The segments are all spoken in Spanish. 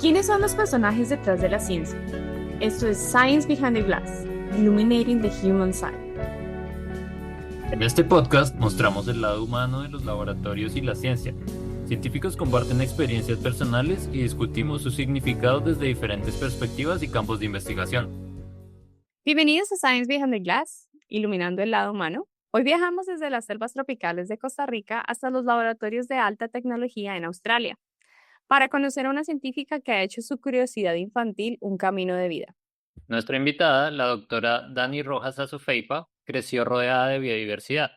¿Quiénes son los personajes detrás de la ciencia? Esto es Science Behind the Glass, Illuminating the Human Side. En este podcast mostramos el lado humano de los laboratorios y la ciencia. Científicos comparten experiencias personales y discutimos su significado desde diferentes perspectivas y campos de investigación. Bienvenidos a Science Behind the Glass, iluminando el lado humano. Hoy viajamos desde las selvas tropicales de Costa Rica hasta los laboratorios de alta tecnología en Australia, para conocer a una científica que ha hecho su curiosidad infantil un camino de vida. Nuestra invitada, la doctora Dani Rojas Azufeipa, creció rodeada de biodiversidad,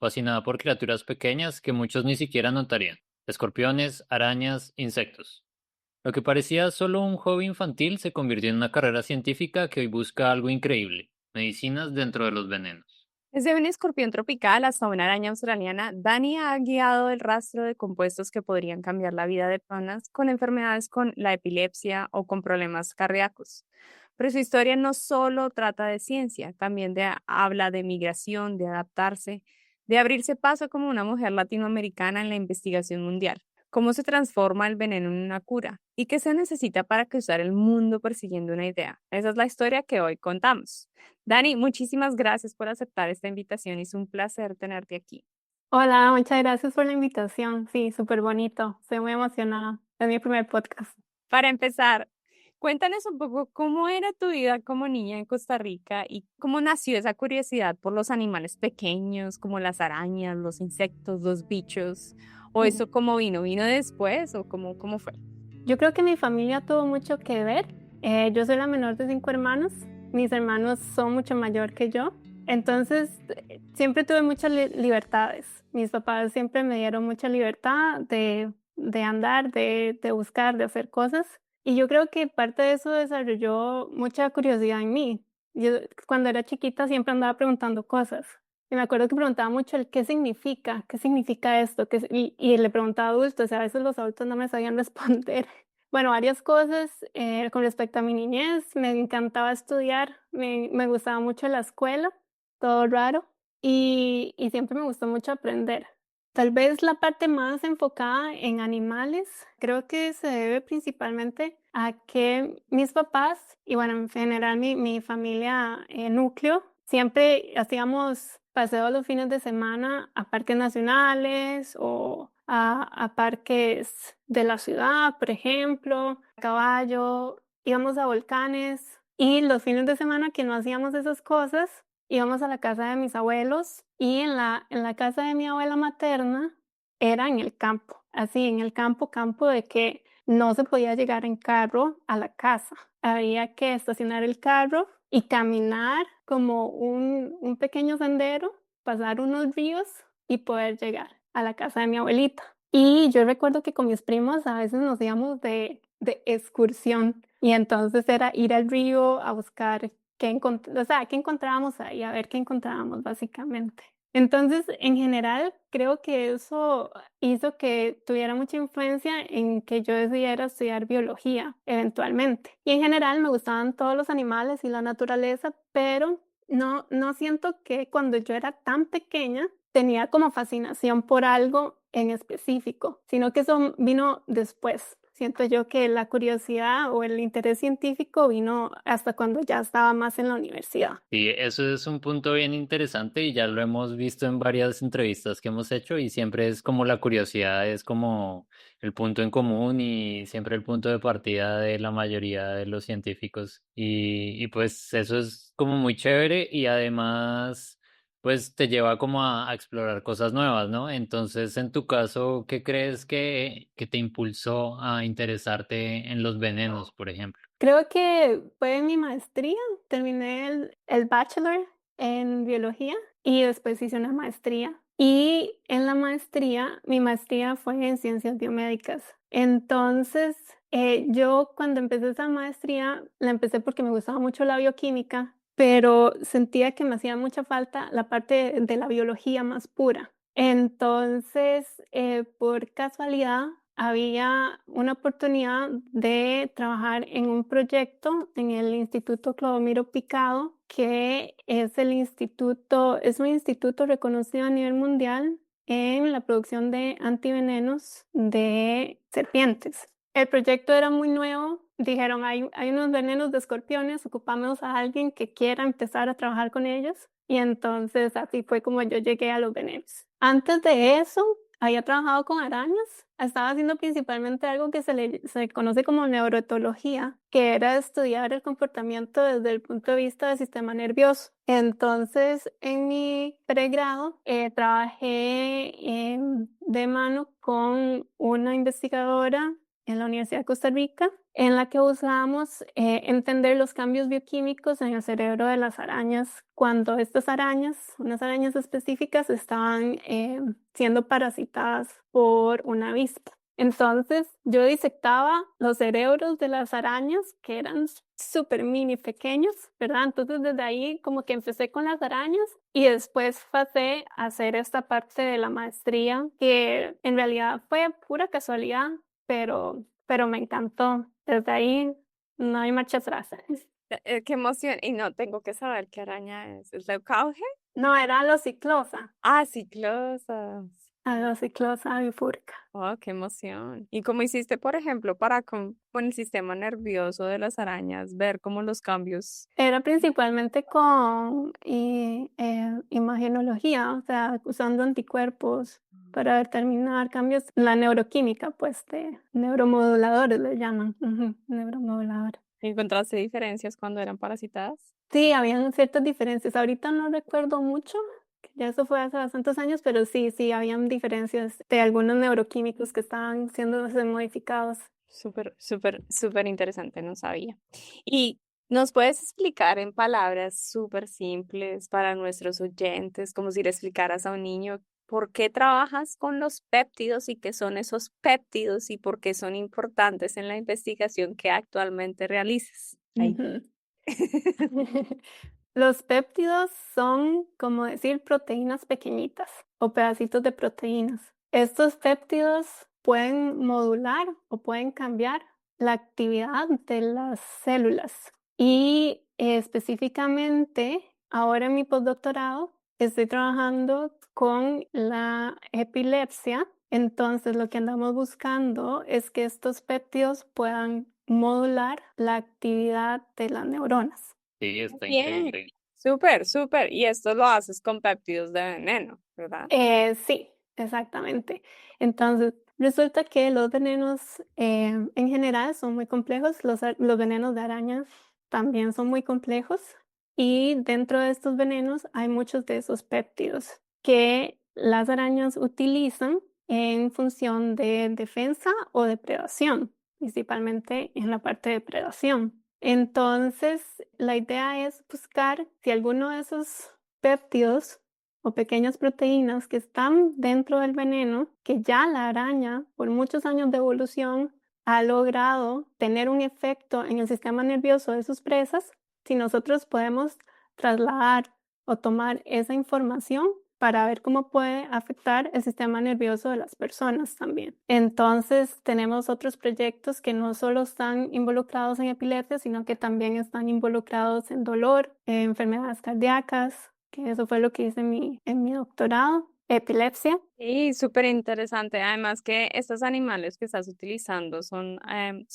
fascinada por criaturas pequeñas que muchos ni siquiera notarían: escorpiones, arañas, insectos. Lo que parecía solo un hobby infantil se convirtió en una carrera científica que hoy busca algo increíble: medicinas dentro de los venenos. Desde un escorpión tropical hasta una araña australiana, Dani ha guiado el rastro de compuestos que podrían cambiar la vida de personas con enfermedades con la epilepsia o con problemas cardíacos. Pero su historia no solo trata de ciencia, también habla de migración, de adaptarse, de abrirse paso como una mujer latinoamericana en la investigación mundial. Cómo se transforma el veneno en una cura y qué se necesita para cruzar el mundo persiguiendo una idea. Esa es la historia que hoy contamos. Dani, muchísimas gracias por aceptar esta invitación. Es un placer tenerte aquí. Hola, muchas gracias por la invitación. Sí, súper bonito. Estoy muy emocionada. Es mi primer podcast. Para empezar, cuéntanos un poco cómo era tu vida como niña en Costa Rica y cómo nació esa curiosidad por los animales pequeños, como las arañas, los insectos, los bichos, o Mm. eso cómo vino, ¿vino después o cómo fue? Yo creo que mi familia tuvo mucho que ver. Yo soy la menor de 5 hermanos. Mis hermanos son mucho mayor que yo. Entonces, siempre tuve muchas libertades. Mis papás siempre me dieron mucha libertad de andar, de buscar, de hacer cosas. Y yo creo que parte de eso desarrolló mucha curiosidad en mí. Yo cuando era chiquita siempre andaba preguntando cosas. Y me acuerdo que preguntaba mucho el qué significa esto, y le preguntaba a adultos, y a veces los adultos no me sabían responder. Bueno, varias cosas con respecto a mi niñez. Me encantaba estudiar, me gustaba mucho la escuela, todo raro, y siempre me gustó mucho aprender. Tal vez la parte más enfocada en animales, creo que se debe principalmente a que mis papás, y bueno, en general mi familia núcleo, siempre hacíamos paseos los fines de semana a parques nacionales o a parques de la ciudad, por ejemplo, a caballo, íbamos a volcanes, y los fines de semana que no hacíamos esas cosas, íbamos a la casa de mis abuelos, y en la casa de mi abuela materna era en el campo, así en el campo de que no se podía llegar en carro a la casa. Había que estacionar el carro y caminar como un pequeño sendero, pasar unos ríos y poder llegar a la casa de mi abuelita. Y yo recuerdo que con mis primos a veces nos íbamos de excursión, y entonces era ir al río a buscar qué encontrábamos ahí, a ver qué encontrábamos básicamente. Entonces, en general, creo que eso hizo que tuviera mucha influencia en que yo decidiera estudiar biología eventualmente. Y en general me gustaban todos los animales y la naturaleza, pero no siento que cuando yo era tan pequeña tenía como fascinación por algo en específico, sino que eso vino después. Siento yo que la curiosidad o el interés científico vino hasta cuando ya estaba más en la universidad. Y eso es un punto bien interesante y ya lo hemos visto en varias entrevistas que hemos hecho, y siempre es como la curiosidad, es como el punto en común y siempre el punto de partida de la mayoría de los científicos, y pues eso es como muy chévere, y además pues te lleva como a explorar cosas nuevas, ¿no? Entonces, en tu caso, ¿qué crees que te impulsó a interesarte en los venenos, por ejemplo? Creo que fue en mi maestría, terminé el bachelor en biología y después hice una maestría. Y en la maestría, mi maestría fue en ciencias biomédicas. Entonces, yo cuando empecé esa maestría, la empecé porque me gustaba mucho la bioquímica, pero sentía que me hacía mucha falta la parte de la biología más pura. Entonces, por casualidad, había una oportunidad de trabajar en un proyecto en el Instituto Clodomiro Picado, que es un instituto reconocido a nivel mundial en la producción de antivenenos de serpientes. El proyecto era muy nuevo. Dijeron, hay unos venenos de escorpiones, ocupamos a alguien que quiera empezar a trabajar con ellos. Y entonces así fue como yo llegué a los venenos. Antes de eso, había trabajado con arañas. Estaba haciendo principalmente algo que se conoce como neuroetología, que era estudiar el comportamiento desde el punto de vista del sistema nervioso. Entonces, en mi pregrado, trabajé de mano con una investigadora en la Universidad de Costa Rica, en la que buscábamos entender los cambios bioquímicos en el cerebro de las arañas cuando estas arañas, unas arañas específicas, estaban siendo parasitadas por una avispa. Entonces yo disectaba los cerebros de las arañas que eran súper mini pequeños, ¿verdad? Entonces desde ahí como que empecé con las arañas y después pasé a hacer esta parte de la maestría que en realidad fue pura casualidad, pero me encantó. Desde ahí no hay marcha atrás. Qué emoción. Y no tengo que saber qué araña es. ¿Es leucauge? No, era alociclosa, Ah, ciclosas. alociclosa bifurca. Oh, qué emoción. ¿Y cómo hiciste, por ejemplo, para con el sistema nervioso de las arañas, ver cómo los cambios? Era principalmente con imagenología, o sea, usando anticuerpos para determinar cambios, la neuroquímica, pues, de neuromoduladores le llaman, neuromoduladores. ¿Encontraste diferencias cuando eran parasitadas? Sí, habían ciertas diferencias. Ahorita no recuerdo mucho, que ya eso fue hace bastantes años, pero sí, habían diferencias de algunos neuroquímicos que estaban siendo modificados. Súper, súper, súper interesante, no sabía. ¿Y nos puedes explicar en palabras súper simples para nuestros oyentes, como si le explicaras a un niño por qué trabajas con los péptidos y qué son esos péptidos y por qué son importantes en la investigación que actualmente realizas? Ahí. Ujú. Los péptidos son, como decir, proteínas pequeñitas o pedacitos de proteínas. Estos péptidos pueden modular o pueden cambiar la actividad de las células. Y específicamente, ahora en mi postdoctorado, estoy trabajando con la epilepsia. Entonces, lo que andamos buscando es que estos péptidos puedan modular la actividad de las neuronas. Sí, está Bien, increíble. súper, súper. Y esto lo haces con péptidos de veneno, ¿verdad? Sí, exactamente. Entonces, resulta que los venenos en general son muy complejos, los venenos de arañas también son muy complejos y dentro de estos venenos hay muchos de esos péptidos que las arañas utilizan en función de defensa o depredación, principalmente en la parte de predación. Entonces, la idea es buscar si alguno de esos péptidos o pequeñas proteínas que están dentro del veneno, que ya la araña, por muchos años de evolución, ha logrado tener un efecto en el sistema nervioso de sus presas, si nosotros podemos trasladar o tomar esa información para ver cómo puede afectar el sistema nervioso de las personas también. Entonces, tenemos otros proyectos que no solo están involucrados en epilepsia, sino que también están involucrados en dolor, en enfermedades cardíacas, que eso fue lo que hice en mi doctorado, epilepsia. Sí, súper interesante. Además que estos animales que estás utilizando son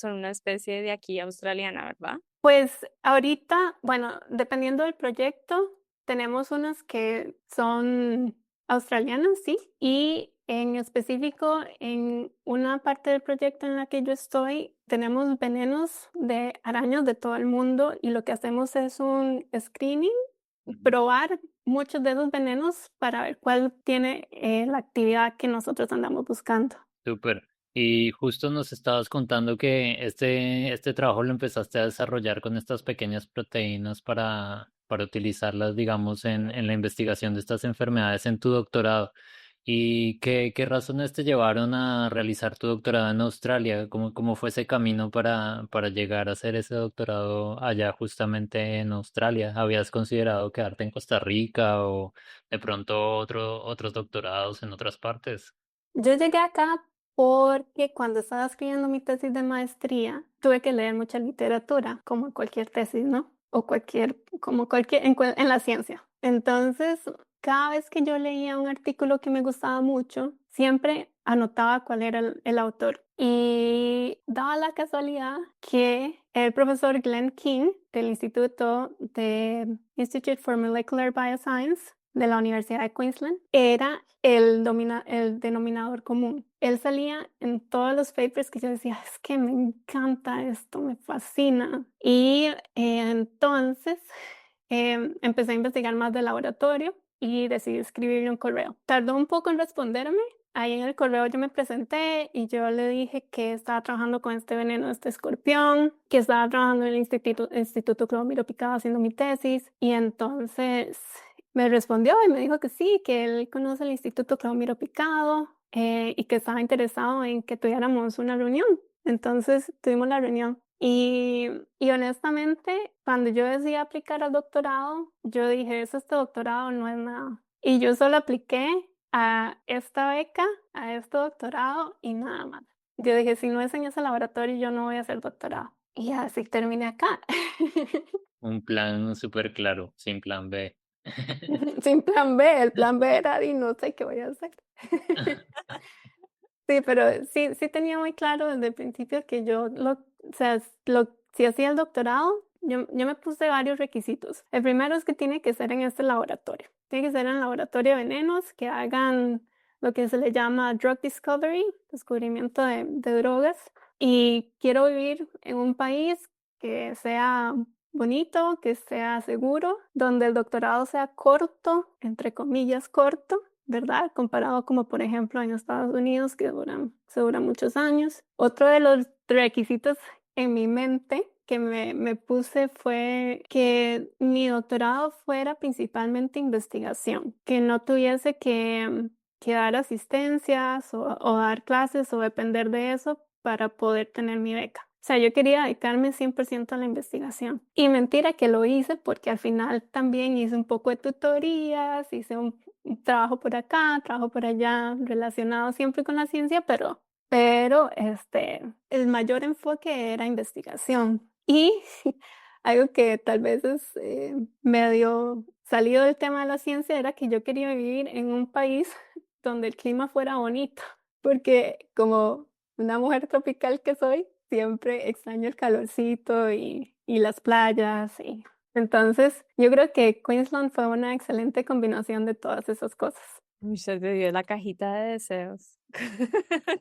una especie de aquí australiana, ¿verdad? Pues ahorita, bueno, dependiendo del proyecto, tenemos unas que son australianas, sí, y en específico en una parte del proyecto en la que yo estoy, tenemos venenos de arañas de todo el mundo y lo que hacemos es un screening, probar muchos de esos venenos para ver cuál tiene la actividad que nosotros andamos buscando. Súper. Y justo nos estabas contando que este trabajo lo empezaste a desarrollar con estas pequeñas proteínas para utilizarlas, digamos, en la investigación de estas enfermedades en tu doctorado. ¿Y qué razones te llevaron a realizar tu doctorado en Australia? ¿Cómo fue ese camino para llegar a hacer ese doctorado allá justamente en Australia? ¿Habías considerado quedarte en Costa Rica o de pronto otros doctorados en otras partes? Yo llegué acá porque cuando estaba escribiendo mi tesis de maestría, tuve que leer mucha literatura, como cualquier tesis, ¿no? O como cualquier, en la ciencia. Entonces, cada vez que yo leía un artículo que me gustaba mucho, siempre anotaba cuál era el autor. Y daba la casualidad que el profesor Glenn King del Institute for Molecular Bioscience de la Universidad de Queensland era el denominador común. Él salía en todos los papers que yo decía, es que me encanta esto, me fascina. Y entonces empecé a investigar más del laboratorio y decidí escribirle un correo. Tardó un poco en responderme. Ahí en el correo yo me presenté y yo le dije que estaba trabajando con este veneno, este escorpión, que estaba trabajando en el Instituto Clomiro Picado haciendo mi tesis. Y entonces me respondió y me dijo que sí, que él conoce el Instituto Clomiro Picado y que estaba interesado en que tuviéramos una reunión. Entonces tuvimos la reunión. Y honestamente, cuando yo decidí aplicar al doctorado, yo dije, este doctorado no es nada. Y yo solo apliqué a esta beca, a este doctorado y nada más. Yo dije, si no es en ese laboratorio, yo no voy a hacer doctorado. Y así terminé acá. Un plan súper claro, sin plan B. Sin plan B, el plan B era y no sé qué voy a hacer. Sí, pero sí tenía muy claro desde el principio que yo, si hacía el doctorado, yo me puse varios requisitos. El primero es que tiene que ser en este laboratorio. Tiene que ser en el laboratorio de venenos, que hagan lo que se le llama drug discovery, descubrimiento de drogas. Y quiero vivir en un país que sea bonito, que sea seguro, donde el doctorado sea corto, entre comillas corto, ¿verdad? Comparado como por ejemplo en Estados Unidos, que se duran muchos años. Otro de los requisitos en mi mente que me puse fue que mi doctorado fuera principalmente investigación, que no tuviese que dar asistencias o dar clases o depender de eso para poder tener mi beca. O sea, yo quería dedicarme 100% a la investigación. Y mentira que lo hice porque al final también hice un poco de tutorías, hice un trabajo por acá, trabajo por allá, relacionado siempre con la ciencia, pero el mayor enfoque era investigación. Y algo que tal vez es medio salido del tema de la ciencia era que yo quería vivir en un país donde el clima fuera bonito, porque como una mujer tropical que soy, siempre extraño el calorcito y las playas. Entonces, yo creo que Queensland fue una excelente combinación de todas esas cosas. Uy, se te dio la cajita de deseos. Sí,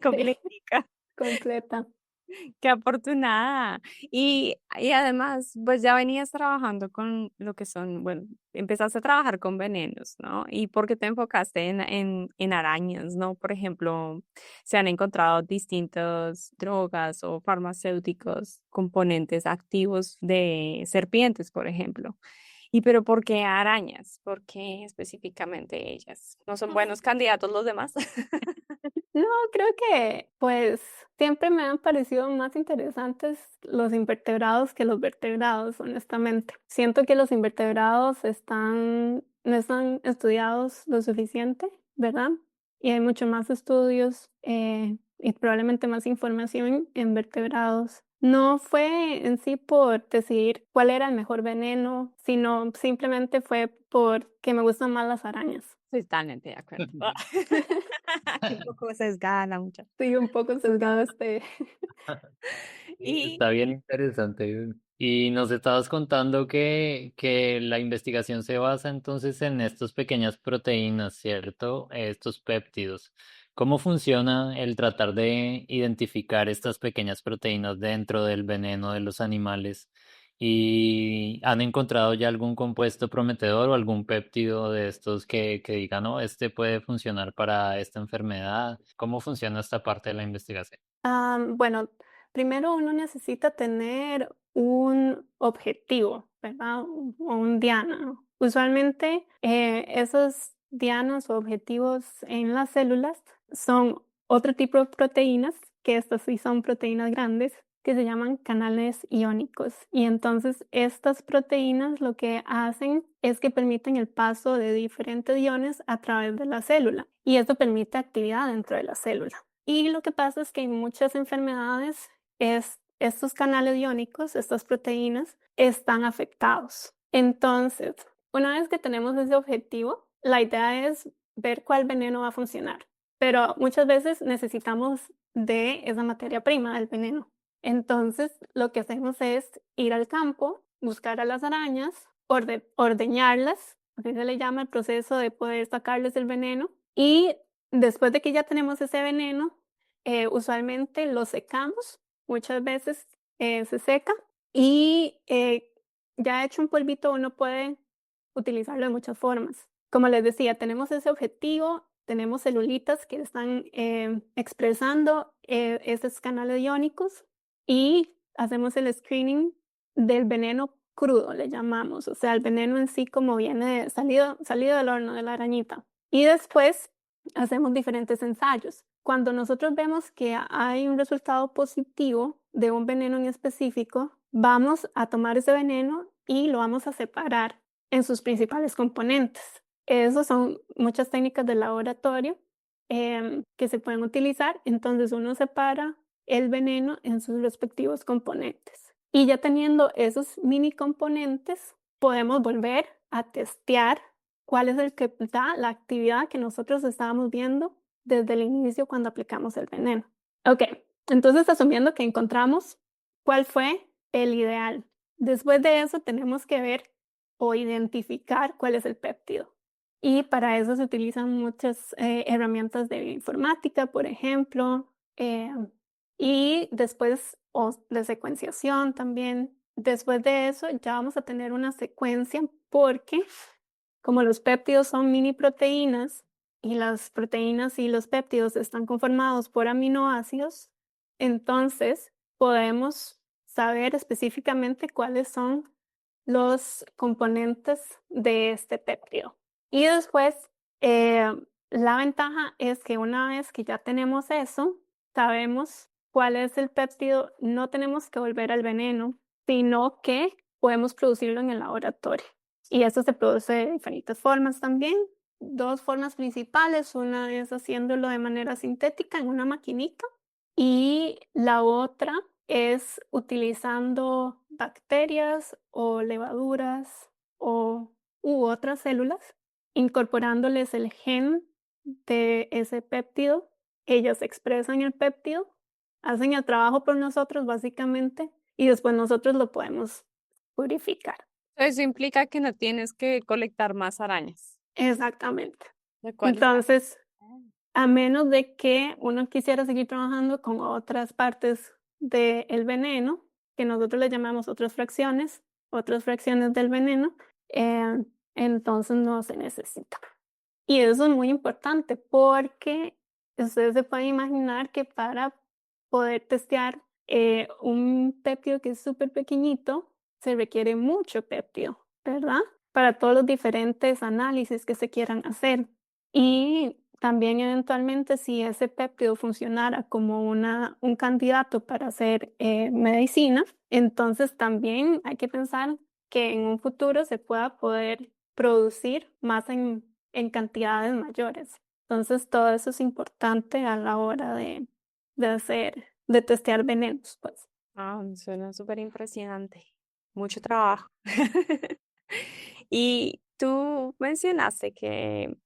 Completica. completa. Qué afortunada. Y además, pues ya venías trabajando con lo que son, bueno, empezaste a trabajar con venenos, ¿no? ¿Y por qué te enfocaste en arañas, ¿no? Por ejemplo, se han encontrado distintas drogas o farmacéuticos, componentes activos de serpientes, por ejemplo. Y pero ¿por qué arañas? ¿Por qué específicamente ellas? ¿No son buenos candidatos los demás? No, creo que pues siempre me han parecido más interesantes los invertebrados que los vertebrados, honestamente. Siento que los invertebrados no están estudiados lo suficiente, ¿verdad? Y hay mucho más estudios y probablemente más información en vertebrados. No fue en sí por decidir cuál era el mejor veneno, sino simplemente fue porque me gustan más las arañas. Estoy totalmente de acuerdo. Un poco sesgada la muchacha. Estoy un poco sesgada Y Está bien interesante. Y nos estabas contando que la investigación se basa entonces en estas pequeñas proteínas, ¿cierto? Estos péptidos. ¿Cómo funciona el tratar de identificar estas pequeñas proteínas dentro del veneno de los animales? ¿Y han encontrado ya algún compuesto prometedor o algún péptido de estos que digan, no, este puede funcionar para esta enfermedad? ¿Cómo funciona esta parte de la investigación? Bueno, primero uno necesita tener un objetivo, ¿verdad? O un diana. Usualmente esos dianas o objetivos en las células son otro tipo de proteínas, que estas sí son proteínas grandes, que se llaman canales iónicos. Y entonces estas proteínas lo que hacen es que permiten el paso de diferentes iones a través de la célula. Y esto permite actividad dentro de la célula. Y lo que pasa es que en muchas enfermedades estos canales iónicos, estas proteínas, están afectados. Entonces, una vez que tenemos ese objetivo, la idea es ver cuál veneno va a funcionar. pero muchas veces necesitamos de esa materia prima del veneno. Entonces, lo que hacemos es ir al campo, buscar a las arañas, ordeñarlas, así se le llama el proceso de poder sacarles el veneno, y después de que ya tenemos ese veneno, usualmente lo secamos, muchas veces se seca, y ya hecho un polvito uno puede utilizarlo de muchas formas. Como les decía, tenemos ese objetivo, tenemos celulitas que están expresando esos canales iónicos y hacemos el screening del veneno crudo, le llamamos, o sea, el veneno en sí como viene salido del horno de la arañita. Y después hacemos diferentes ensayos. Cuando nosotros vemos que hay un resultado positivo de un veneno en específico, vamos a tomar ese veneno y lo vamos a separar en sus principales componentes. Esas son muchas técnicas de laboratorio que se pueden utilizar. Entonces uno separa el veneno en sus respectivos componentes. Y ya teniendo esos mini componentes, podemos volver a testear cuál es el que da la actividad que nosotros estábamos viendo desde el inicio cuando aplicamos el veneno. Ok, entonces asumiendo que encontramos cuál fue el ideal. Después de eso tenemos que ver o identificar cuál es el péptido. Y para eso se utilizan muchas herramientas de bioinformática, por ejemplo, y después de secuenciación también. Después de eso ya vamos a tener una secuencia porque como los péptidos son mini proteínas y las proteínas y los péptidos están conformados por aminoácidos, entonces podemos saber específicamente cuáles son los componentes de este péptido. Y después, la ventaja es que una vez que ya tenemos eso, sabemos cuál es el péptido, no tenemos que volver al veneno, sino que podemos producirlo en el laboratorio. Y eso se produce de diferentes formas también. Dos formas principales, una es haciéndolo de manera sintética en una maquinita y la otra es utilizando bacterias o levaduras u otras células, incorporándoles el gen de ese péptido. Ellas expresan el péptido, hacen el trabajo por nosotros básicamente y después nosotros lo podemos purificar. Eso implica que no tienes que colectar más arañas. Exactamente. ¿De cuál? Entonces, a menos de que uno quisiera seguir trabajando con otras partes del veneno, que nosotros le llamamos otras fracciones del veneno, entonces no se necesita. Y eso es muy importante porque ustedes se pueden imaginar que para poder testear un péptido que es súper pequeñito, se requiere mucho péptido, ¿verdad? Para todos los diferentes análisis que se quieran hacer. Y también eventualmente si ese péptido funcionara como un candidato para hacer medicina, entonces también hay que pensar que en un futuro se pueda poder producir más en cantidades mayores. Entonces todo eso es importante a la hora de testear venenos, pues. Suena súper impresionante. Mucho trabajo. Y tú mencionaste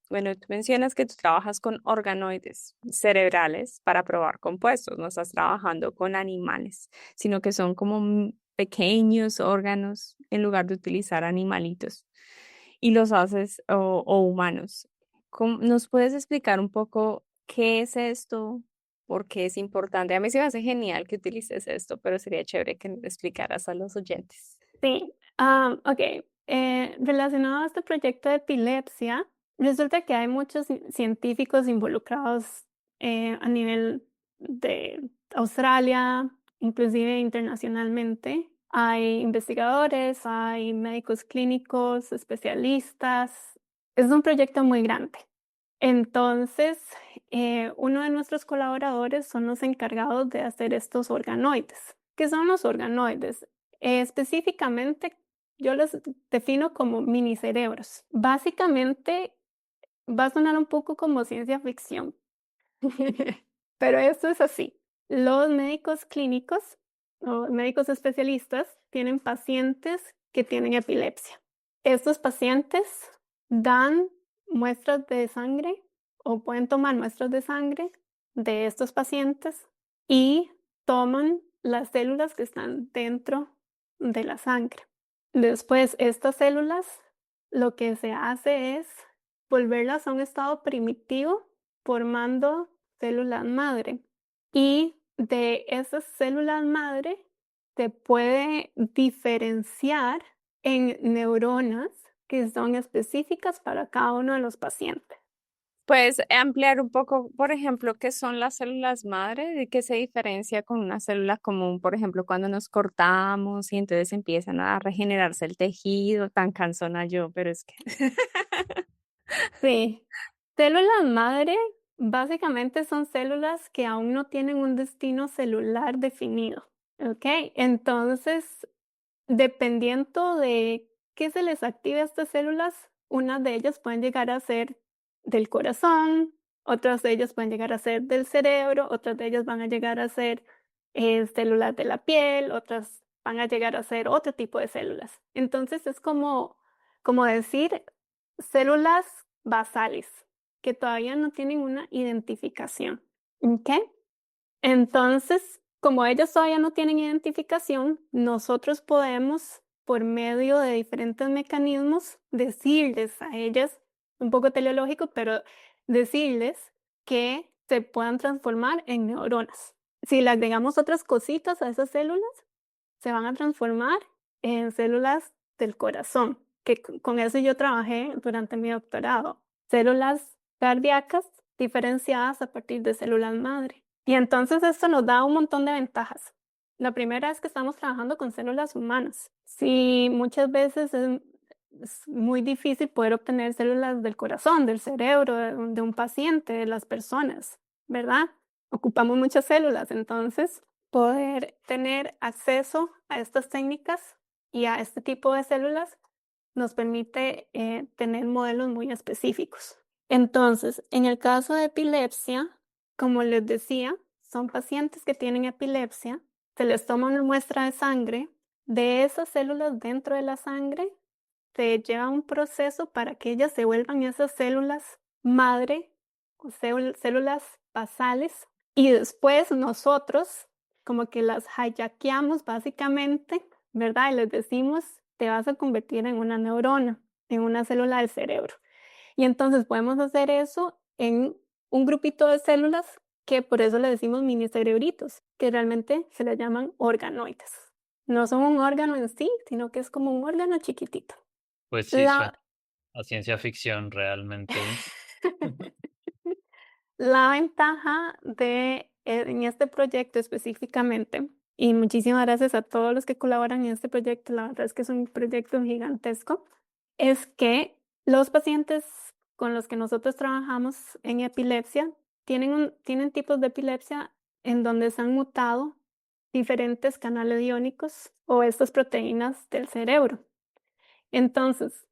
tú mencionas que tú trabajas con organoides cerebrales para probar compuestos, no estás trabajando con animales, sino que son como pequeños órganos en lugar de utilizar animalitos y los haces o humanos. ¿Nos puedes explicar un poco qué es esto? ¿Por qué es importante? A mí se me hace genial que utilices esto, pero sería chévere que me explicaras a los oyentes. Sí, ok. Relacionado a este proyecto de epilepsia, resulta que hay muchos científicos involucrados a nivel de Australia, inclusive internacionalmente. Hay investigadores, hay médicos clínicos, especialistas. Es un proyecto muy grande. Entonces, uno de nuestros colaboradores son los encargados de hacer estos organoides. ¿Qué son los organoides? Específicamente, yo los defino como mini cerebros. Básicamente, va a sonar un poco como ciencia ficción, pero esto es así. Los médicos clínicos o médicos especialistas tienen pacientes que tienen epilepsia. Estos pacientes dan muestras de sangre o pueden tomar muestras de sangre de estos pacientes y toman las células que están dentro de la sangre. Después, estas células, lo que se hace es volverlas a un estado primitivo formando células madre. Y de esas células madre se puede diferenciar en neuronas que son específicas para cada uno de los pacientes. ¿Puedes ampliar un poco, por ejemplo, qué son las células madre? ¿De qué se diferencia con una célula común? Por ejemplo, cuando nos cortamos y entonces empiezan a regenerarse el tejido, tan cansona yo, pero es que... Sí, células madre básicamente son células que aún no tienen un destino celular definido, ¿ok? Entonces, dependiendo de qué se les active a estas células, unas de ellas pueden llegar a ser del corazón, otras de ellas pueden llegar a ser del cerebro, otras de ellas van a llegar a ser células de la piel, otras van a llegar a ser otro tipo de células. Entonces es como decir células basales que todavía no tienen una identificación. ¿Ok? Entonces, como ellos todavía no tienen identificación, nosotros podemos, por medio de diferentes mecanismos, decirles a ellas, un poco teleológico, pero decirles que se puedan transformar en neuronas. Si le agregamos otras cositas a esas células, se van a transformar en células del corazón, que con eso yo trabajé durante mi doctorado. Células cardíacas diferenciadas a partir de células madre. Y entonces esto nos da un montón de ventajas. La primera es que estamos trabajando con células humanas. Si muchas veces es muy difícil poder obtener células del corazón, del cerebro, de un paciente, de las personas, ¿verdad? Ocupamos muchas células, entonces poder tener acceso a estas técnicas y a este tipo de células nos permite tener modelos muy específicos. Entonces, en el caso de epilepsia, como les decía, son pacientes que tienen epilepsia, se les toma una muestra de sangre, de esas células dentro de la sangre se lleva un proceso para que ellas se vuelvan esas células madre o células basales y después nosotros como que las hijackeamos básicamente, ¿verdad? Y les decimos, te vas a convertir en una neurona, en una célula del cerebro. Y entonces podemos hacer eso en un grupito de células que por eso le decimos mini cerebritos, que realmente se les llaman organoides. No son un órgano en sí, sino que es como un órgano chiquitito. Pues sí, suena La, a ciencia ficción realmente. la ventaja de en este proyecto específicamente, y muchísimas gracias a todos los que colaboran en este proyecto, la verdad es que es un proyecto gigantesco, es que los pacientes con los que nosotros trabajamos en epilepsia tienen tipos de epilepsia en donde se han mutado diferentes canales iónicos o estas proteínas del cerebro. Entonces,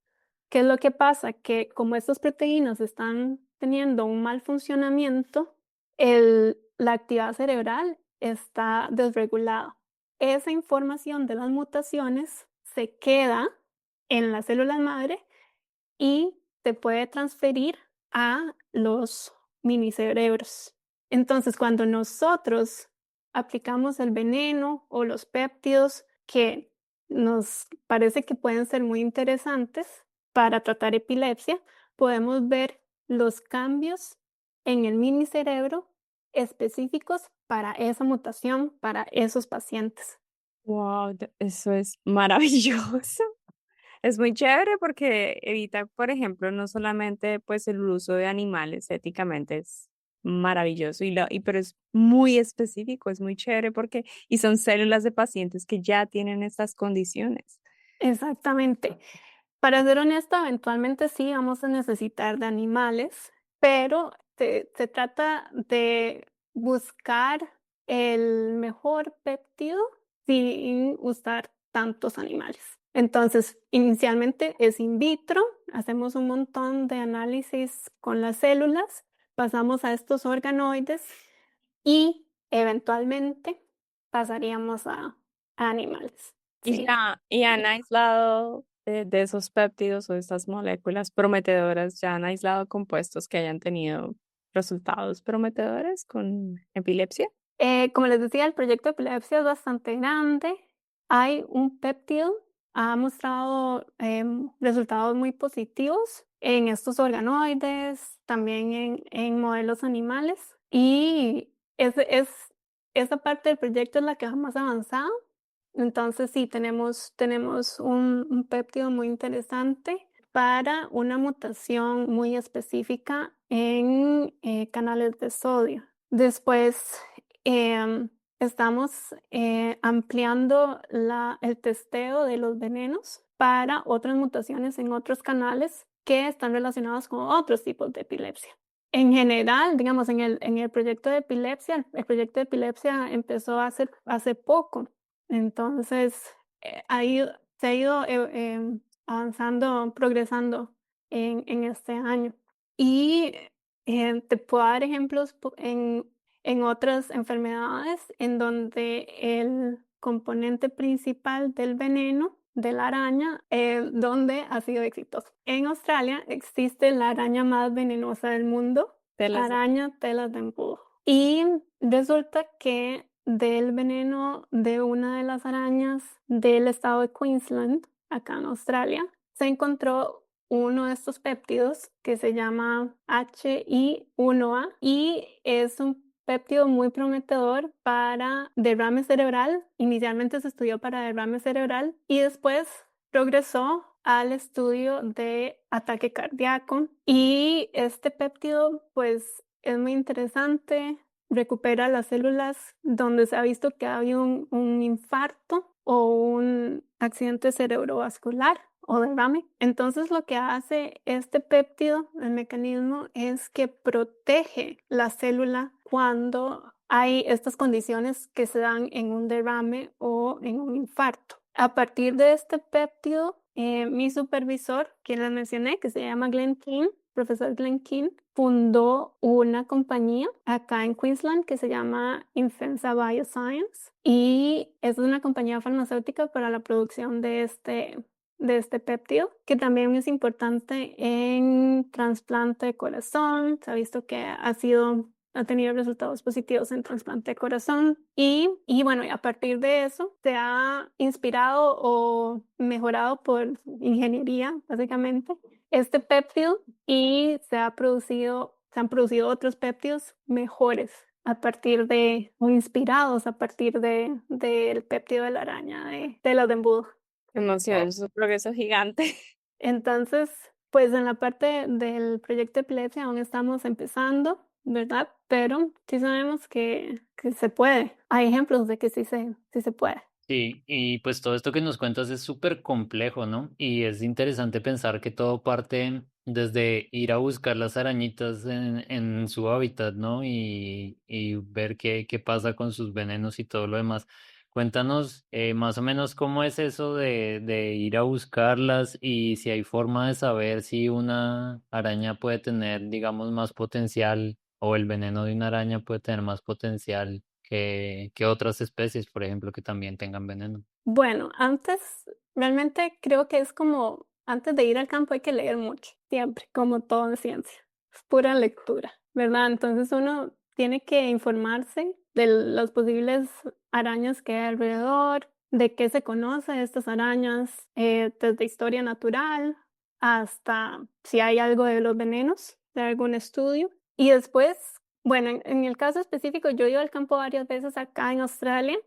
¿qué es lo que pasa? Que como estas proteínas están teniendo un mal funcionamiento, la actividad cerebral está desregulada. Esa información de las mutaciones se queda en las células madre y se puede transferir a los minicerebros. Entonces, cuando nosotros aplicamos el veneno o los péptidos que nos parece que pueden ser muy interesantes para tratar epilepsia, podemos ver los cambios en el minicerebro específicos para esa mutación, para esos pacientes. Wow, eso es maravilloso. Es muy chévere porque evita, por ejemplo, no solamente pues el uso de animales éticamente es maravilloso pero es muy específico, es muy chévere porque y son células de pacientes que ya tienen estas condiciones. Exactamente. Para ser honesta, eventualmente sí vamos a necesitar de animales, pero se trata de buscar el mejor péptido sin usar tantos animales. Entonces, inicialmente es in vitro, hacemos un montón de análisis con las células, pasamos a estos organoides y eventualmente pasaríamos a animales. Y Sí. ya, y han aislado de esos péptidos o estas moléculas prometedoras ya han aislado compuestos que hayan tenido resultados prometedores con epilepsia? Como les decía, el proyecto de epilepsia es bastante grande. Hay un péptido, ha mostrado resultados muy positivos en estos organoides, también en modelos animales. Y esa parte del proyecto es la que va más avanzada. Entonces sí, tenemos un péptido muy interesante para una mutación muy específica en canales de sodio. Después estamos ampliando el testeo de los venenos para otras mutaciones en otros canales que están relacionados con otros tipos de epilepsia. En general, digamos, en el proyecto de epilepsia, el proyecto de epilepsia empezó hace poco. Entonces, se ha ido avanzando, progresando en este año. Y te puedo dar ejemplos en otras enfermedades en donde el componente principal del veneno de la araña, donde ha sido exitoso. En Australia existe la araña más venenosa del mundo, araña telas de embudo. Y resulta que del veneno de una de las arañas del estado de Queensland, acá en Australia, se encontró uno de estos péptidos que se llama HI1A y es un péptido muy prometedor para derrame cerebral. Inicialmente se estudió para derrame cerebral y después progresó al estudio de ataque cardíaco. Y este péptido, pues, es muy interesante. Recupera las células donde se ha visto que ha habido un infarto o un accidente cerebrovascular o derrame. Entonces lo que hace este péptido, el mecanismo, es que protege la célula cuando hay estas condiciones que se dan en un derrame o en un infarto. A partir de este péptido, mi supervisor, quien les mencioné, que se llama Glenn King, profesor Glenn King, fundó una compañía acá en Queensland que se llama Infensa Bioscience y es una compañía farmacéutica para la producción de este péptido, que también es importante en trasplante de corazón. Se ha visto que ha tenido resultados positivos en trasplante de corazón y bueno, a partir de eso se ha inspirado o mejorado por ingeniería, básicamente, este péptido y se han producido otros péptidos mejores a partir de, o inspirados a partir del péptido de la araña de telas de embudo. Emoción, es un progreso gigante. Entonces, pues en la parte del proyecto de epilepsia aún estamos empezando, ¿verdad? Pero sí sabemos que se puede. Hay ejemplos de que sí se puede. Sí, y pues todo esto que nos cuentas es súper complejo, ¿no? Y es interesante pensar que todo parte desde ir a buscar las arañitas en su hábitat, ¿no? Y ver qué pasa con sus venenos y todo lo demás. Cuéntanos más o menos cómo es eso de ir a buscarlas y si hay forma de saber si una araña puede tener, digamos, más potencial o el veneno de una araña puede tener más potencial que otras especies, por ejemplo, que también tengan veneno. Bueno, realmente creo que es como, antes de ir al campo hay que leer mucho, siempre, como todo en ciencia. Es pura lectura, ¿verdad? Entonces uno tiene que informarse de las posibles arañas que hay alrededor, de qué se conoce de estas arañas, desde historia natural hasta si hay algo de los venenos, de algún estudio. Y después, bueno, en el caso específico, yo he ido al campo varias veces acá en Australia.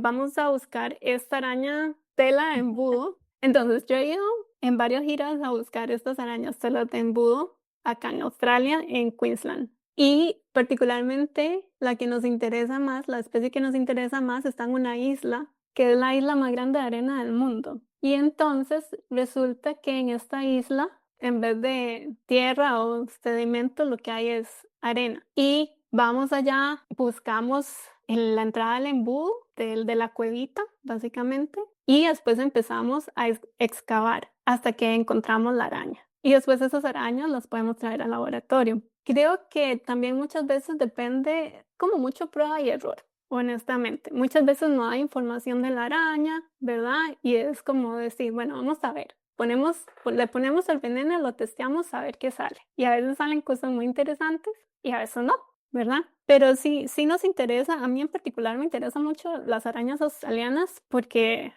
Vamos a buscar esta araña tela de embudo. Entonces, yo he ido en varias giras a buscar estas arañas telas de embudo acá en Australia, en Queensland. Y particularmente la que nos interesa más, la especie que nos interesa más, está en una isla, que es la isla más grande de arena del mundo. Y entonces resulta que en esta isla, en vez de tierra o sedimento, lo que hay es arena. Y vamos allá, buscamos en la entrada del embudo, de la cuevita, básicamente, y después empezamos a excavar hasta que encontramos la araña. Y después esas arañas las podemos traer al laboratorio. Creo que también muchas veces depende, como mucho prueba y error, honestamente. Muchas veces no hay información de la araña, ¿verdad? Y es como decir, bueno, vamos a ver. le ponemos el veneno, lo testeamos a ver qué sale. Y a veces salen cosas muy interesantes y a veces no, ¿verdad? Pero sí, sí nos interesa, a mí en particular me interesan mucho las arañas australianas porque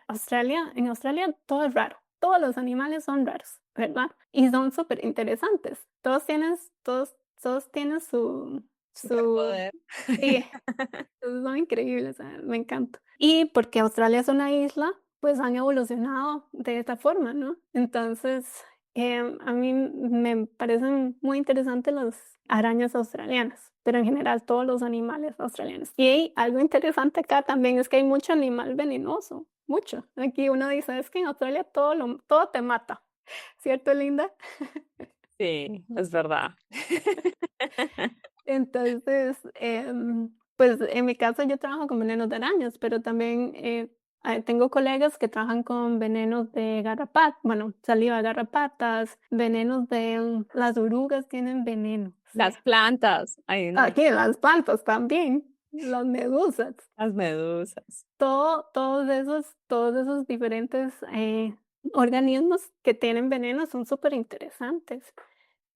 en Australia todo es raro, todos los animales son raros, ¿verdad? Y son súper interesantes. Todos tienen su, Superpoder. sí, son increíbles, me encanta. Y porque Australia es una isla, pues han evolucionado de esta forma, ¿no? Entonces, a mí me parecen muy interesantes las arañas australianas, pero en general todos los animales australianos. Y hay algo interesante acá también es que hay mucho animal venenoso, mucho. Aquí uno dice, es que en Australia todo te mata, ¿cierto, Linda? Sí, es verdad. Entonces, pues en mi caso yo trabajo con venenos de arañas, pero también tengo colegas que trabajan con venenos de garrapatas, bueno, saliva de garrapatas, venenos de las orugas tienen veneno. Las plantas, ay, no, Aquí las plantas también, las medusas, las medusas. todos esos diferentes organismos que tienen veneno son súper interesantes.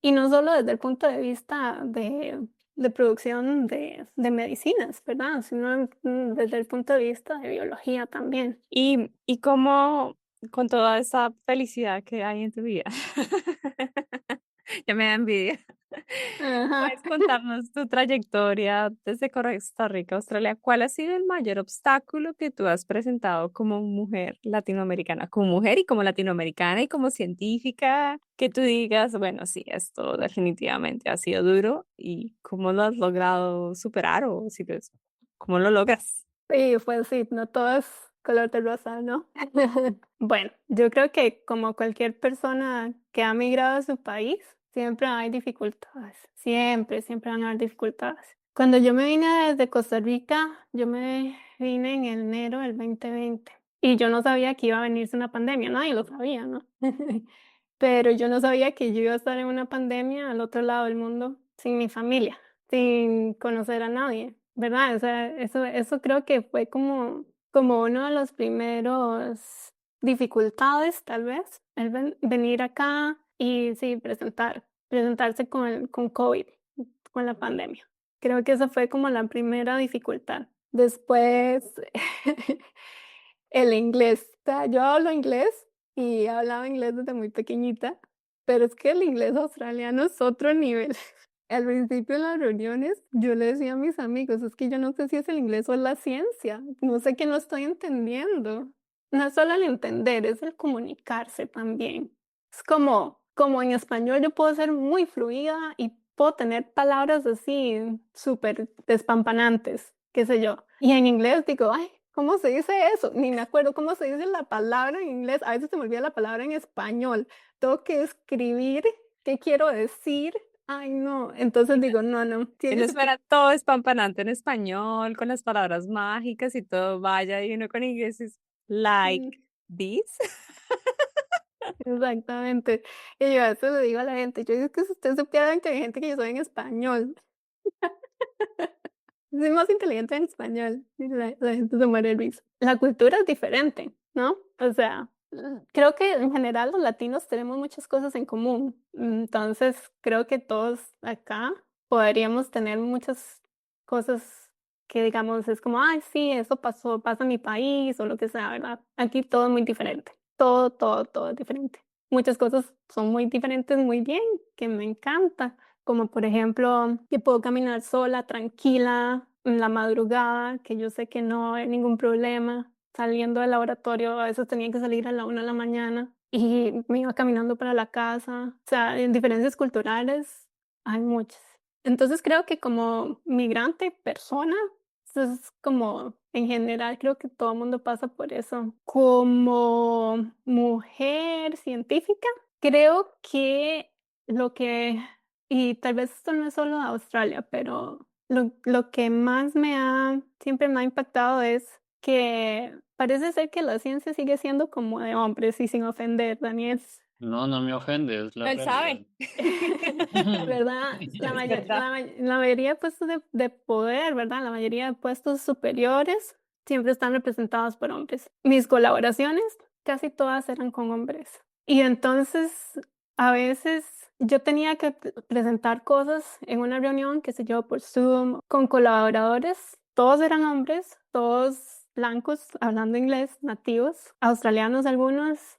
Y no solo desde el punto de vista de producción de medicinas, ¿verdad? Sino desde el punto de vista de biología también. Y cómo, con toda esa felicidad que hay en tu vida, ya me da envidia. Ajá. ¿Puedes contarnos tu trayectoria desde Costa Rica a Australia? ¿Cuál ha sido el mayor obstáculo que tú has presentado como mujer latinoamericana, como mujer y como latinoamericana y como científica? Que tú digas, bueno, sí, esto definitivamente ha sido duro y cómo lo has logrado superar o si cómo lo logras. Sí, pues sí, no todo es color de rosa, ¿no? Bueno, yo creo que como cualquier persona que ha migrado a su país, siempre hay dificultades, siempre van a haber dificultades. Cuando yo me vine desde Costa Rica, yo me vine en enero del 2020 y yo no sabía que iba a venirse una pandemia, nadie lo sabía, ¿no? Pero yo no sabía que yo iba a estar en una pandemia al otro lado del mundo sin mi familia, sin conocer a nadie, ¿verdad? O sea, eso creo que fue como uno de los primeros dificultades, tal vez, venir acá y sí, presentarse con COVID, con la pandemia. Creo que esa fue como la primera dificultad. Después, el inglés. O sea, yo hablo inglés y hablaba inglés desde muy pequeñita, pero es que el inglés australiano es otro nivel. Al principio en las reuniones yo le decía a mis amigos, es que yo no sé si es el inglés o es la ciencia, no sé qué no estoy entendiendo. No es solo el entender, es el comunicarse también. Es como en español yo puedo ser muy fluida y puedo tener palabras así súper despampanantes, qué sé yo. Y en inglés digo, ay, ¿cómo se dice eso? Ni me acuerdo cómo se dice la palabra en inglés. A veces se me olvida la palabra en español. Tengo que escribir qué quiero decir. Ay, no. Entonces digo, no, no. Él Tienes que... espera todo espampanante en español, con las palabras mágicas y todo, vaya, y uno con inglés es like Mm, this. exactamente. Y yo a veces le digo a la gente, yo digo que si usted supiera lo inteligente que yo soy en español. Soy más inteligente en español. Y la gente se muere de risa. La cultura es diferente, ¿no? O sea, creo que en general los latinos tenemos muchas cosas en común. Entonces, creo que todos acá podríamos tener muchas cosas que digamos, es como, ay, sí, eso pasa en mi país o lo que sea, ¿verdad? Aquí todo es muy diferente. Todo es diferente. Muchas cosas son muy diferentes, muy bien, que me encanta como por ejemplo que puedo caminar sola, tranquila, en la madrugada, que yo sé que no hay ningún problema. Saliendo del laboratorio, a veces tenía que salir a la 1 de la mañana y me iba caminando para la casa. O sea, en diferencias culturales hay muchas. Entonces creo que como migrante, persona, eso es como en general creo que todo el mundo pasa por eso. Como mujer científica, creo que lo que y tal vez esto no es solo de Australia, pero lo que más siempre me ha impactado es que parece ser que la ciencia sigue siendo como de hombres y sin ofender, Daniel. No, no me ofende, es la Él realidad. sabe. ¿Verdad? Es verdad. La mayoría de puestos de poder, ¿verdad? La mayoría de puestos superiores siempre están representados por hombres. Mis colaboraciones casi todas eran con hombres. Y entonces, a veces yo tenía que presentar cosas en una reunión, qué sé yo, por Zoom, con colaboradores. Todos eran hombres, todos blancos, hablando inglés, nativos, australianos algunos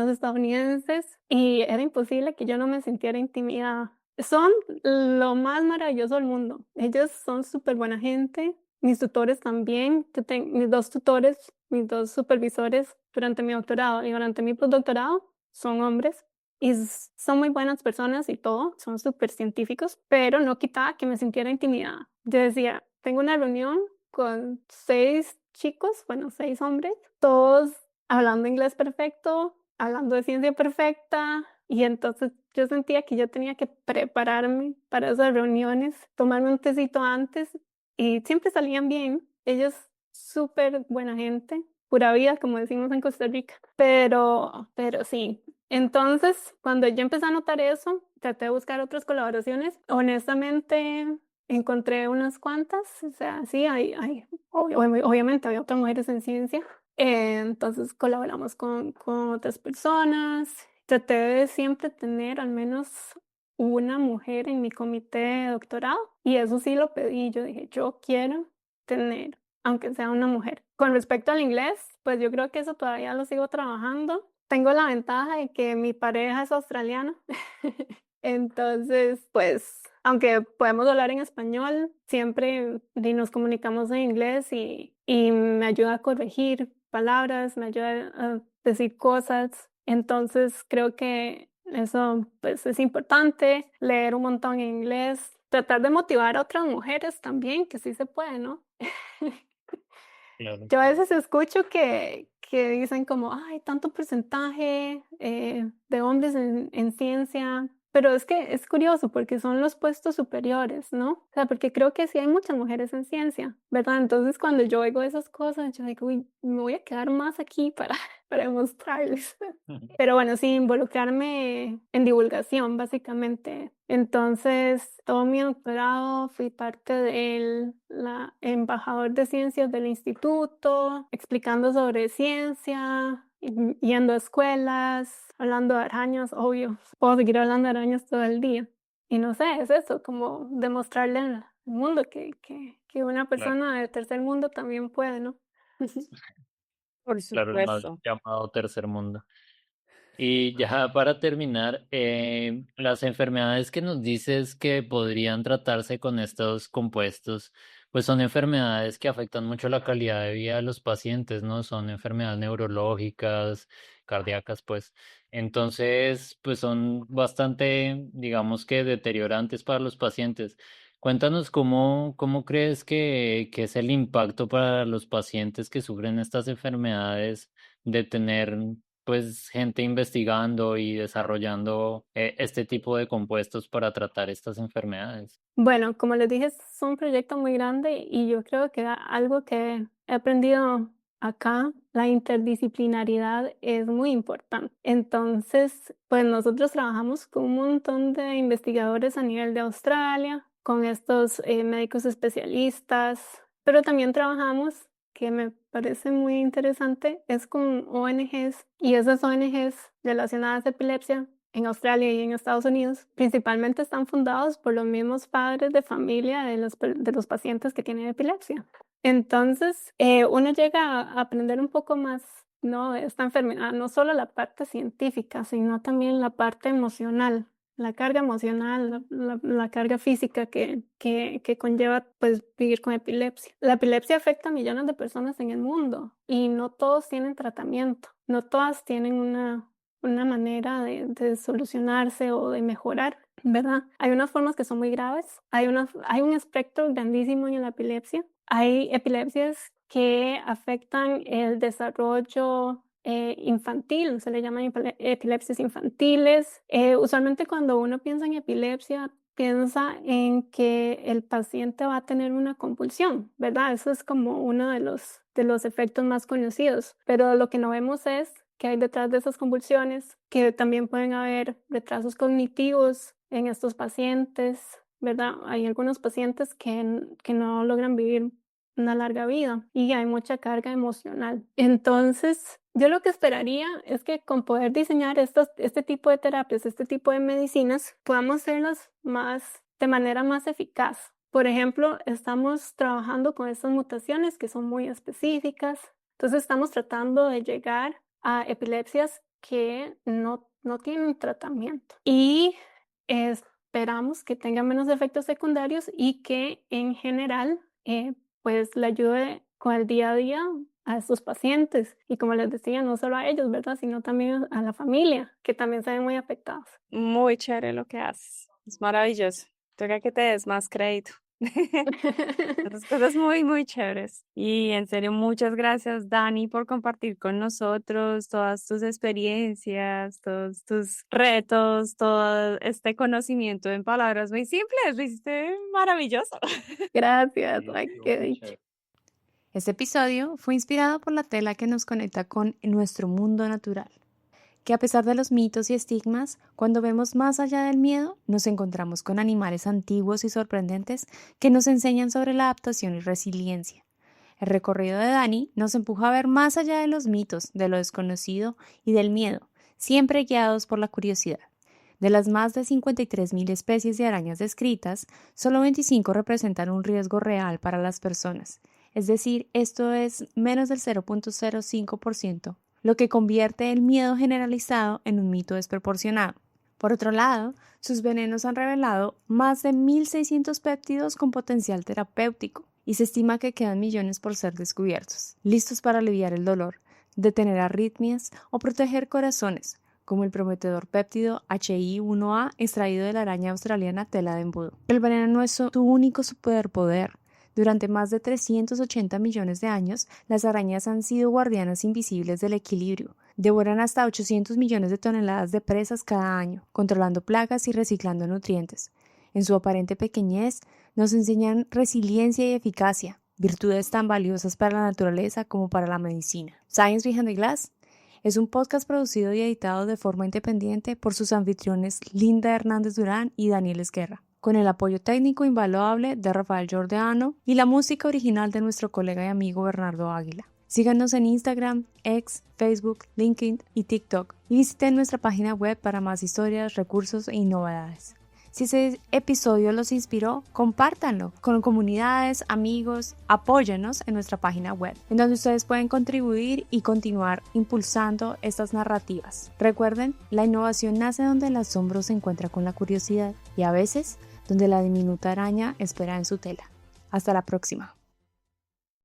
estadounidenses, y era imposible que yo no me sintiera intimidada. Son lo más maravilloso del mundo. Ellos son súper buena gente. Mis tutores también. Mis dos tutores, mis dos supervisores durante mi doctorado y durante mi postdoctorado son hombres y son muy buenas personas y todo, son súper científicos, pero no quitaba que me sintiera intimidada. Yo decía, tengo una reunión con 6 chicos, bueno, 6 hombres, todos hablando inglés perfecto, hablando de ciencia perfecta, y entonces yo sentía que yo tenía que prepararme para esas reuniones, tomarme un tecito antes, y siempre salían bien. Ellos súper buena gente, pura vida, como decimos en Costa Rica, pero sí. Entonces, cuando yo empecé a notar eso, traté de buscar otras colaboraciones. Honestamente, encontré unas cuantas, o sea, sí, obviamente había otras mujeres en ciencia. Entonces colaboramos con otras personas. Traté de siempre tener al menos una mujer en mi comité de doctorado y eso sí lo pedí. Yo dije, yo quiero tener, aunque sea una mujer. Con respecto al inglés, pues yo creo que eso todavía lo sigo trabajando. Tengo la ventaja de que mi pareja es australiana. Entonces, pues, aunque podemos hablar en español, siempre nos comunicamos en inglés y me ayuda a corregir palabras, me ayuda a decir cosas. Entonces, creo que eso, pues, es importante, leer un montón en inglés, tratar de motivar a otras mujeres también, que sí se puede, ¿no? Claro. Yo a veces escucho que dicen como, ay, tanto porcentaje de hombres en ciencia, pero es que es curioso porque son los puestos superiores, ¿no? O sea, porque creo que sí hay muchas mujeres en ciencia, ¿verdad? Entonces cuando yo oigo esas cosas, yo digo, uy, me voy a quedar más aquí para, para demostrarles. Pero bueno, sí, involucrarme en divulgación, básicamente. Entonces, todo mi doctorado fui parte del embajador de ciencias del instituto, explicando sobre ciencia, yendo a escuelas, hablando de arañas, obvio. Puedo seguir hablando de arañas todo el día. Y no sé, es eso, como demostrarle al mundo que una Claro, persona del tercer mundo también puede, ¿no? Por claro, el mal supuesto. llamado tercer mundo. Y ya para terminar, las enfermedades que nos dices que podrían tratarse con estos compuestos, pues son enfermedades que afectan mucho la calidad de vida de los pacientes, ¿no? Son enfermedades neurológicas, cardíacas, pues. Entonces, pues son bastante, digamos que deteriorantes para los pacientes. Cuéntanos cómo crees que es el impacto para los pacientes que sufren estas enfermedades de tener pues gente investigando y desarrollando este tipo de compuestos para tratar estas enfermedades. Bueno, como les dije, es un proyecto muy grande y yo creo que algo que he aprendido acá, la interdisciplinaridad es muy importante. Entonces, pues nosotros trabajamos con un montón de investigadores a nivel de Australia, con estos médicos especialistas, pero también trabajamos, que me parece muy interesante, es con ONGs y esas ONGs relacionadas a epilepsia en Australia y en Estados Unidos, principalmente están fundados por los mismos padres de familia de los pacientes que tienen epilepsia. Entonces, uno llega a aprender un poco más, ¿no? De esta enfermedad, no solo la parte científica, sino también la parte emocional, la carga emocional, la carga física que conlleva pues, vivir con epilepsia. La epilepsia afecta a millones de personas en el mundo y no todos tienen tratamiento, no todas tienen una manera de solucionarse o de mejorar, ¿verdad? Hay unas formas que son muy graves, hay un espectro grandísimo en la epilepsia. Hay epilepsias que afectan el desarrollo infantil, se le llaman epilepsias infantiles. Usualmente cuando uno piensa en epilepsia, piensa en que el paciente va a tener una convulsión, ¿verdad? Eso es como uno de los efectos más conocidos, pero lo que no vemos es que hay detrás de esas convulsiones, que también pueden haber retrasos cognitivos en estos pacientes, ¿verdad? Hay algunos pacientes que no logran vivir una larga vida y hay mucha carga emocional. Entonces, Yo lo que esperaría es que con poder diseñar este tipo de terapias, este tipo de medicinas, podamos hacerlas de manera más eficaz. Por ejemplo, estamos trabajando con estas mutaciones que son muy específicas. Entonces estamos tratando de llegar a epilepsias que no tienen tratamiento. Y esperamos que tengan menos efectos secundarios y que en general pues le ayude con el día a día a estos pacientes. Y como les decía, no solo a ellos, ¿verdad? Sino también a la familia, que también se ven muy afectados. Muy chévere lo que haces. Es maravilloso. Toca que te des más crédito. Esas cosas muy, muy chéveres. Y en serio, muchas gracias, Dani, por compartir con nosotros todas tus experiencias, todos tus retos, todo este conocimiento en palabras muy simples. Lo hiciste maravilloso. Gracias, Sí, ay, estuvo qué muy dicha. chévere. Este episodio fue inspirado por la tela que nos conecta con nuestro mundo natural, que a pesar de los mitos y estigmas, cuando vemos más allá del miedo, nos encontramos con animales antiguos y sorprendentes que nos enseñan sobre la adaptación y resiliencia. El recorrido de Dani nos empuja a ver más allá de los mitos, de lo desconocido y del miedo, siempre guiados por la curiosidad. De las más de 53.000 especies de arañas descritas, solo 25 representan un riesgo real para las personas. Es decir, esto es menos del 0.05%, lo que convierte el miedo generalizado en un mito desproporcionado. Por otro lado, sus venenos han revelado más de 1.600 péptidos con potencial terapéutico y se estima que quedan millones por ser descubiertos, listos para aliviar el dolor, detener arritmias o proteger corazones, como el prometedor péptido HI1A extraído de la araña australiana tela de embudo. El veneno no es su único superpoder. Durante más de 380 millones de años, las arañas han sido guardianas invisibles del equilibrio. Devoran hasta 800 millones de toneladas de presas cada año, controlando plagas y reciclando nutrientes. En su aparente pequeñez, nos enseñan resiliencia y eficacia, virtudes tan valiosas para la naturaleza como para la medicina. Science Behind the Glass es un podcast producido y editado de forma independiente por sus anfitriones Linda Hernández Durán y Daniel Esguerra, con el apoyo técnico invaluable de Rafael Giordano y la música original de nuestro colega y amigo Bernardo Águila. Síganos en Instagram, X, Facebook, LinkedIn y TikTok y visiten nuestra página web para más historias, recursos y novedades. Si ese episodio los inspiró, compártanlo con comunidades, amigos, apóyennos en nuestra página web, en donde ustedes pueden contribuir y continuar impulsando estas narrativas. Recuerden, la innovación nace donde el asombro se encuentra con la curiosidad y a veces donde la diminuta araña espera en su tela. Hasta la próxima.